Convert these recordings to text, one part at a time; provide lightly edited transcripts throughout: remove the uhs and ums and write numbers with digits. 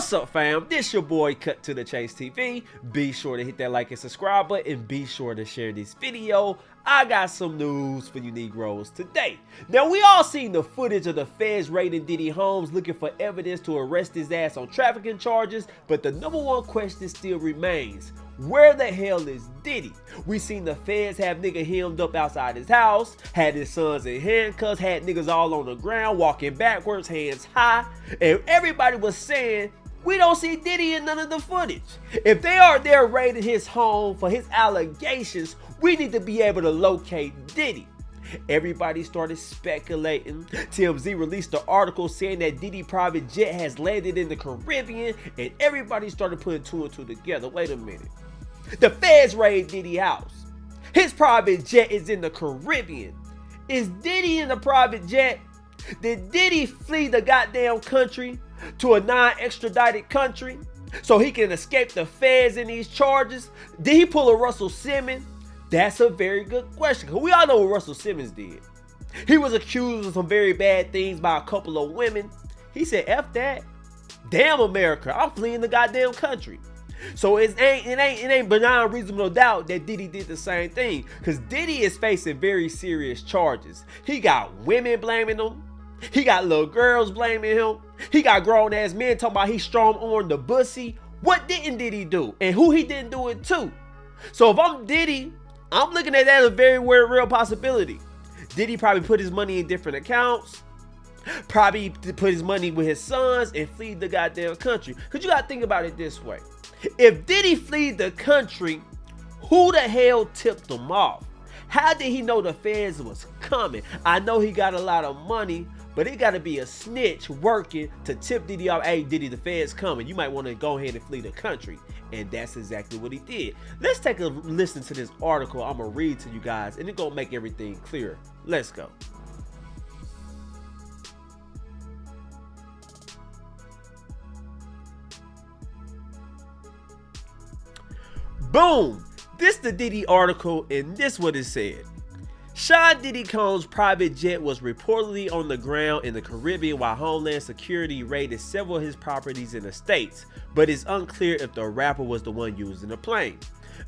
What's up, fam? This your boy Cut to the Chase TV. Be sure to hit that like and subscribe button and be sure to share this video. I got some news for you Negroes today. Now, we all seen the footage of the feds raiding Diddy homes looking for evidence to arrest his ass on trafficking charges, but the number one question still remains: where the hell is Diddy? We seen the feds have nigga hemmed up outside his house, had his sons in handcuffs, had niggas all on the ground walking backwards, hands high, and everybody was saying, we don't see Diddy in none of the footage. If they are there raiding his home for his allegations, we need to be able to locate Diddy. Everybody started speculating. TMZ released an article saying that Diddy private jet has landed in the Caribbean, and everybody started putting two and two together. Wait a minute. The feds raid Diddy house. His private jet is in the Caribbean. Is Diddy in the private jet? Did Diddy flee the goddamn country to a non-extradited country so he can escape the feds in these charges? Did he pull a Russell Simmons? That's a very good question, because we all know what Russell Simmons did. He was accused of some very bad things by a couple of women. He said, F that. Damn America, I'm fleeing the goddamn country. So it ain't beyond reasonable doubt that Diddy did the same thing, because Diddy is facing very serious charges. He got women blaming him. He got little girls blaming him. He got grown ass men talking about he strong-armed the bussy. What didn't Diddy do? And who he didn't do it to? So if I'm Diddy, I'm looking at that as a very real possibility. Diddy probably put his money in different accounts, probably put his money with his sons and flee the goddamn country. Because you got to think about it this way. If Diddy fled the country, who the hell tipped him off? How did he know the feds was coming? I know he got a lot of money, but it got to be a snitch working to tip Diddy off. Hey, Diddy, the feds coming. You might want to go ahead and flee the country. And that's exactly what he did. Let's take a listen to this article I'm going to read to you guys, and it's going to make everything clearer. Let's go. Boom! This the Diddy article, and this what it said. Sean Diddy Combs' private jet was reportedly on the ground in the Caribbean while Homeland Security raided several of his properties in the States, but it's unclear if the rapper was the one using the plane.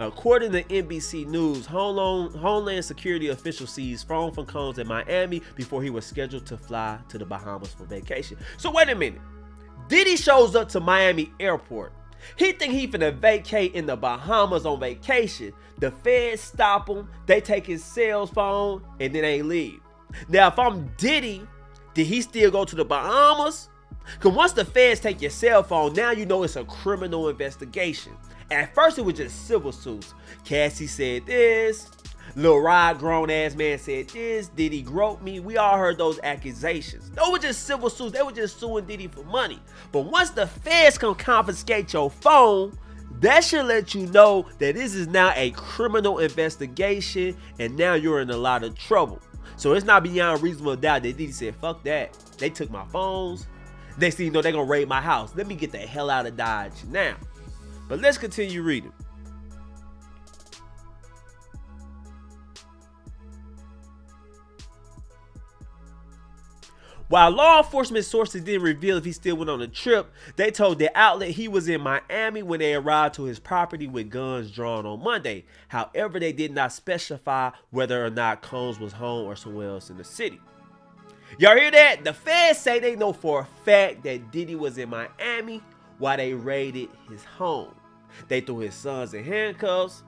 According to NBC News, Homeland Security officials seized phone from Combs in Miami before he was scheduled to fly to the Bahamas for vacation. So wait a minute. Diddy shows up to Miami airport. He think he finna vacate in the Bahamas on vacation. The feds stop him, they take his cell phone, and then they leave. Now, if I'm Diddy, did he still go to the Bahamas? Because once the feds take your cell phone, now you know it's a criminal investigation. At first, it was just civil suits. Cassie said this. Lil Rod, grown ass man, said this. Diddy groped me. We all heard those accusations. Those were just civil suits. They were just suing Diddy for money. But once the feds come confiscate your phone, that should let you know that this is now a criminal investigation, and now you're in a lot of trouble. So it's not beyond reasonable doubt that Diddy said, fuck that. They took my phones. Next thing you know, they're going to raid my house. Let me get the hell out of Dodge now. But let's continue reading. While law enforcement sources didn't reveal if he still went on the trip, they told the outlet he was in Miami when they arrived to his property with guns drawn on Monday. However, they did not specify whether or not Combs was home or somewhere else in the city. Y'all hear that? The feds say they know for a fact that Diddy was in Miami while they raided his home. They threw his sons in handcuffs.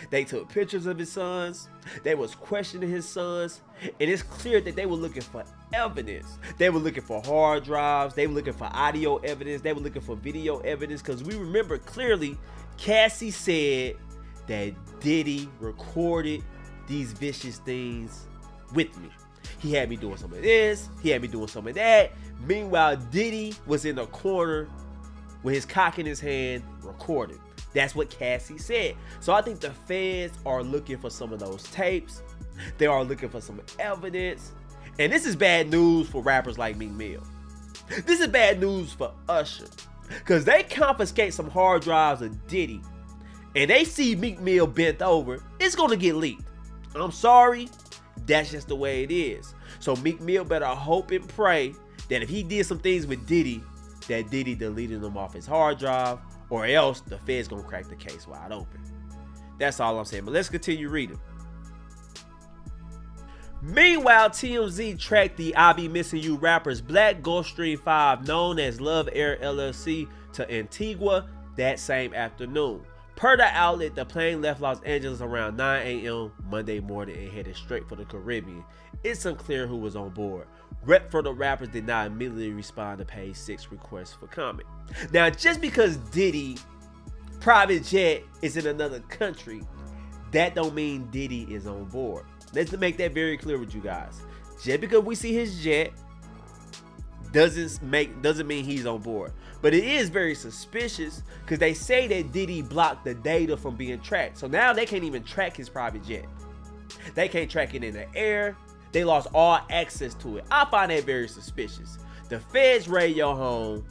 They took pictures of his sons. They was questioning his sons. And it's clear that they were looking for evidence. They were looking for hard drives. They were looking for audio evidence. They were looking for video evidence. Because we remember clearly, Cassie said that Diddy recorded these vicious things with me. He had me doing some of this. He had me doing some of that. Meanwhile, Diddy was in the corner with his cock in his hand recording. That's what Cassie said. So I think the feds are looking for some of those tapes. They are looking for some evidence. And this is bad news for rappers like Meek Mill. This is bad news for Usher. Because they confiscate some hard drives of Diddy, and they see Meek Mill bent over, it's going to get leaked. I'm sorry. That's just the way it is. So Meek Mill better hope and pray that if he did some things with Diddy, that Diddy deleted them off his hard drive, or else the feds gonna crack the case wide open. That's all I'm saying, but let's continue reading. Meanwhile, TMZ tracked the I Be Missing You rappers Black Gulfstream 5, known as Love Air LLC, to Antigua that same afternoon. Per the outlet, the plane left Los Angeles around 9 a.m. Monday morning and headed straight for the Caribbean. It's unclear who was on board. Rep for the rappers did not immediately respond to page 6 requests for comment. Now, just because Diddy private jet is in another country, that don't mean Diddy is on board. Let's make that very clear with you guys. Just because we see his jet doesn't mean he's on board. But it is very suspicious because they say that Diddy blocked the data from being tracked. So now they can't even track his private jet. They can't track it in the air. They lost all access to it. I find that very suspicious. The feds raid your home,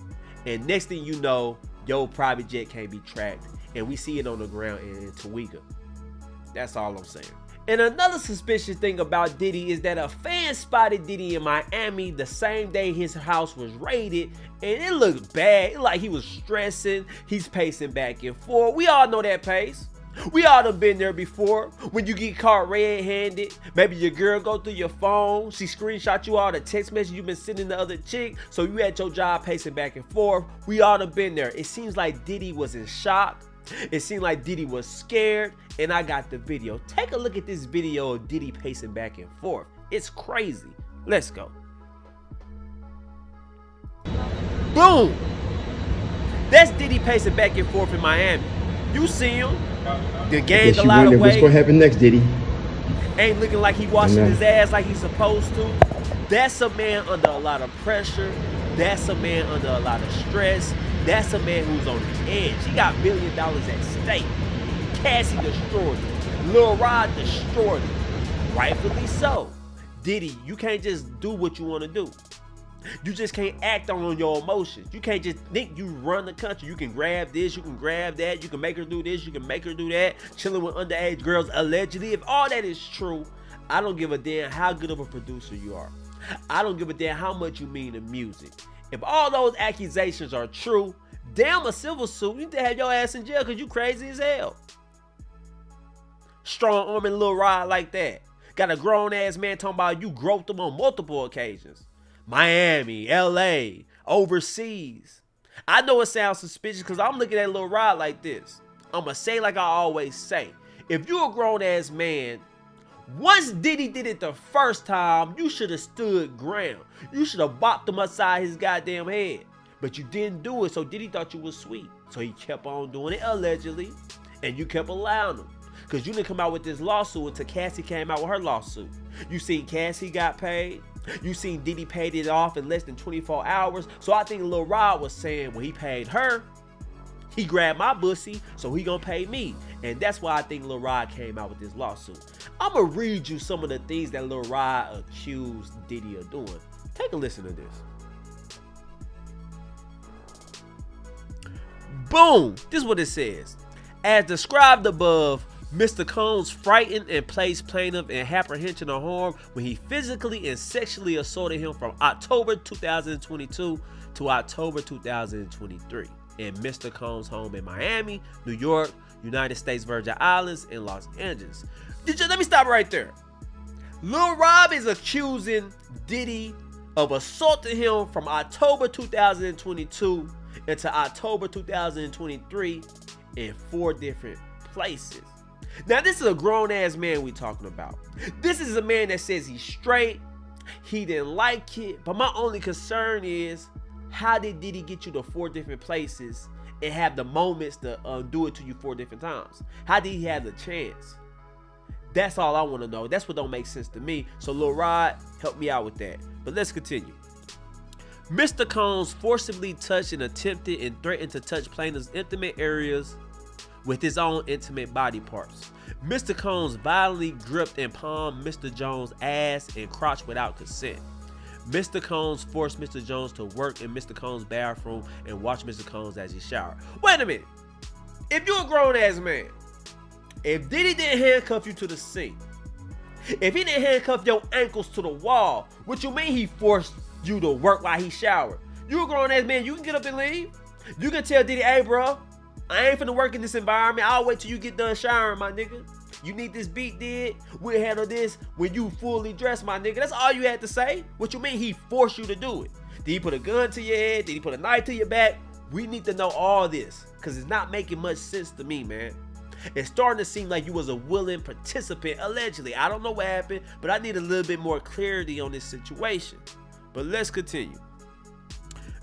and next thing you know, your private jet can't be tracked. And we see it on the ground in Tawega. That's all I'm saying. And another suspicious thing about Diddy is that a fan spotted Diddy in Miami the same day his house was raided, and it looked bad. It like he was stressing. He's pacing back and forth. We all know that pace. We all done been there before. When you get caught red-handed, maybe your girl go through your phone, she screenshot you all the text message you've been sending the other chick, so you at your job pacing back and forth. We all done been there. It seems like Diddy was in shock. It seemed like Diddy was scared, and I got the video. Take a look at this video of Diddy pacing back and forth. It's crazy. Let's go. Boom! That's Diddy pacing back and forth in Miami. You see him. The gained a lot of weight. What's gonna happen next, Diddy? Ain't looking like he washing his ass like he's supposed to. That's a man under a lot of pressure. That's a man under a lot of stress. That's a man who's on the edge. He got $1 billion at stake. Cassie destroyed him. Lil Rod destroyed him. Rightfully so. Diddy, you can't just do what you want to do. You just can't act on your emotions. You can't just think you run the country. You can grab this, you can grab that, you can make her do this, you can make her do that. Chilling with underage girls, allegedly. If all that is true, I don't give a damn how good of a producer you are. I don't give a damn how much you mean to music. If all those accusations are true, damn a civil suit, you need to have your ass in jail because you crazy as hell. Strong arming Lil Rod like that. Got a grown ass man talking about you groped him on multiple occasions. Miami, LA, overseas. I know it sounds suspicious because I'm looking at Lil Rod like this. I'ma say like I always say. If you a grown ass man, once Diddy did it the first time, you should have stood ground. You should have bopped him upside his goddamn head. But you didn't do it, so Diddy thought you was sweet. So he kept on doing it allegedly, and you kept allowing him. Because you didn't come out with this lawsuit until Cassie came out with her lawsuit. You seen Cassie got paid. You seen Diddy paid it off in less than 24 hours. So I think Lil Rod was saying when he paid her, he grabbed my pussy, so he gonna pay me. And that's why I think Lil Rod came out with this lawsuit. I'm gonna read you some of the things that Lil Rod accused Diddy of doing. Take a listen to this. Boom! This is what it says. As described above, Mr. Combs frightened and placed plaintiff in apprehension of harm when he physically and sexually assaulted him from October 2022 to October 2023 in Mr. Combs' home in Miami, New York, United States Virgin Islands, and Los Angeles. Let me stop right there. Lil Rob is accusing Diddy of assaulting him from October 2022 into October 2023 in 4 different places. Now, this is a grown-ass man we talking about. This is a man that says he's straight. He didn't like it. But my only concern is, how did Diddy get you to 4 different places and have the moments to do it to you 4 different times? How did he have the chance? That's all I want to know. That's what don't make sense to me. So Lil Rod, help me out with that. But let's continue. Mr. Combs forcibly touched and attempted and threatened to touch plaintiff's intimate areas with his own intimate body parts. Mr. Combs violently gripped and palmed Mr. Jones' ass and crotch without consent. Mr. Combs forced Mr. Jones to work in Mr. Combs' bathroom and watch Mr. Combs as he showered. Wait a minute. If you're a grown-ass man, if Diddy didn't handcuff you to the sink, if he didn't handcuff your ankles to the wall, what you mean he forced you to work while he showered? You a grown ass man. You can get up and leave. You can tell Diddy, hey, bro, I ain't finna work in this environment. I'll wait till you get done showering, my nigga. You need this beat did. We'll handle this when you fully dressed, my nigga. That's all you had to say. What you mean he forced you to do it? Did he put a gun to your head? Did he put a knife to your back? We need to know all this, because it's not making much sense to me, man. It's starting to seem like you was a willing participant, allegedly. I don't know what happened, but I need a little bit more clarity on this situation. But let's continue.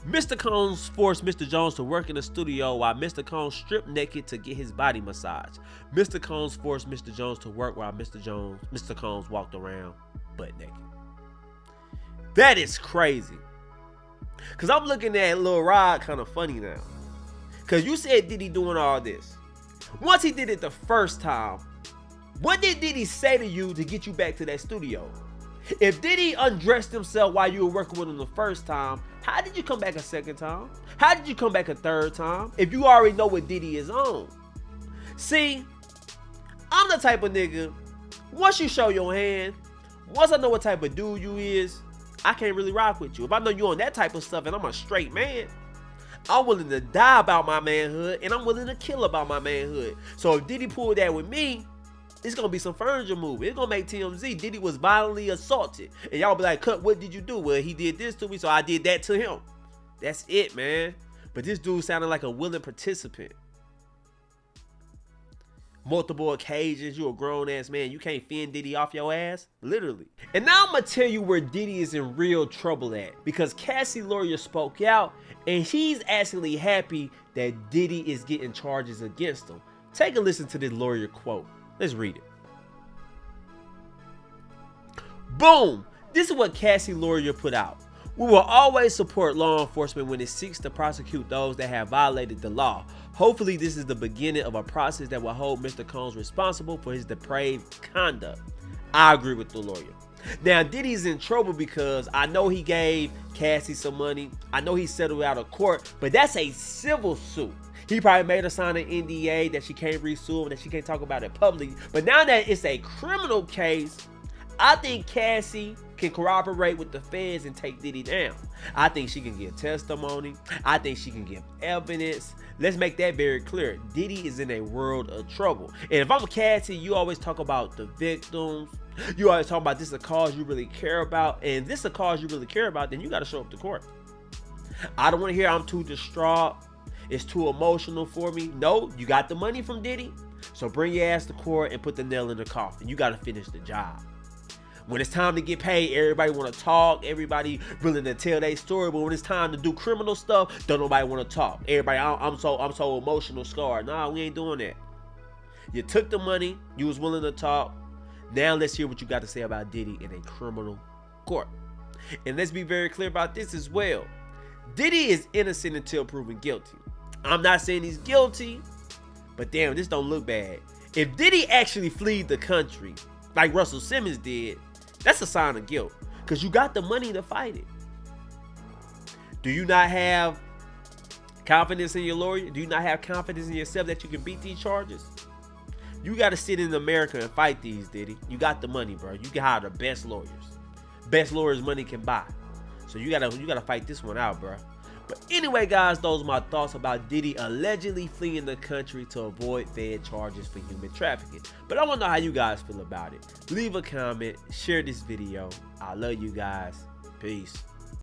Mr. Combs forced Mr. Jones to work in the studio while Mr. Combs stripped naked to get his body massaged. Mr. Combs forced Mr. Jones to work while Mr. Combs walked around butt naked. That is crazy. Cause I'm looking at Lil Rod kind of funny now. Cause you said Diddy doing all this. Once he did it the first time, what did Diddy say to you to get you back to that studio? If Diddy undressed himself while you were working with him the first time, how did you come back a second time? How did you come back a third time? If you already know what Diddy is on. See, I'm the type of nigga, once you show your hand, once I know what type of dude you is, I can't really rock with you. If I know you on that type of stuff and I'm a straight man, I'm willing to die about my manhood and I'm willing to kill about my manhood. So if Diddy pulled that with me, it's gonna be some furniture movie. It's gonna make TMZ. Diddy was violently assaulted. And y'all be like, Cut, what did you do? Well, he did this to me, so I did that to him. That's it, man. But this dude sounded like a willing participant. Multiple occasions, you a grown ass man. You can't fend Diddy off your ass? Literally. And now I'm gonna tell you where Diddy is in real trouble at. Because Cassie lawyer spoke out and he's actually happy that Diddy is getting charges against him. Take a listen to this lawyer quote. Let's read it. Boom! This is what Cassie lawyer put out. We will always support law enforcement when it seeks to prosecute those that have violated the law. Hopefully this is the beginning of a process that will hold Mr. Combs responsible for his depraved conduct. I agree with the lawyer. Now Diddy's in trouble because I know he gave Cassie some money. I know he settled out of court, but that's a civil suit. He probably made her sign an NDA that she can't re-sue him, that she can't talk about it publicly. But now that it's a criminal case, I think Cassie can corroborate with the feds and take Diddy down. I think she can give testimony. I think she can give evidence. Let's make that very clear. Diddy is in a world of trouble. And if I'm a Cassie, you always talk about the victims. You always talk about this is a cause you really care about. And if this is a cause you really care about, then you got to show up to court. I don't want to hear I'm too distraught. It's too emotional for me. No, you got the money from Diddy. So bring your ass to court and put the nail in the coffin. You got to finish the job. When it's time to get paid, everybody want to talk. Everybody willing to tell their story. But when it's time to do criminal stuff, don't nobody want to talk. Everybody, I'm so emotional scarred. Nah, we ain't doing that. You took the money. You was willing to talk. Now let's hear what you got to say about Diddy in a criminal court. And let's be very clear about this as well. Diddy is innocent until proven guilty. I'm not saying he's guilty, but damn, this don't look bad. If Diddy actually fled the country, like Russell Simmons did, that's a sign of guilt, because you got the money to fight it. Do you not have confidence in your lawyer? Do you not have confidence in yourself that you can beat these charges? You got to sit in America and fight these, Diddy. You got the money, bro. You can hire the best lawyers. Best lawyers money can buy. So you gotta fight this one out, bro. But anyway, guys, those are my thoughts about Diddy allegedly fleeing the country to avoid Fed charges for human trafficking. But I want to know how you guys feel about it. Leave a comment, share this video. I love you guys. Peace.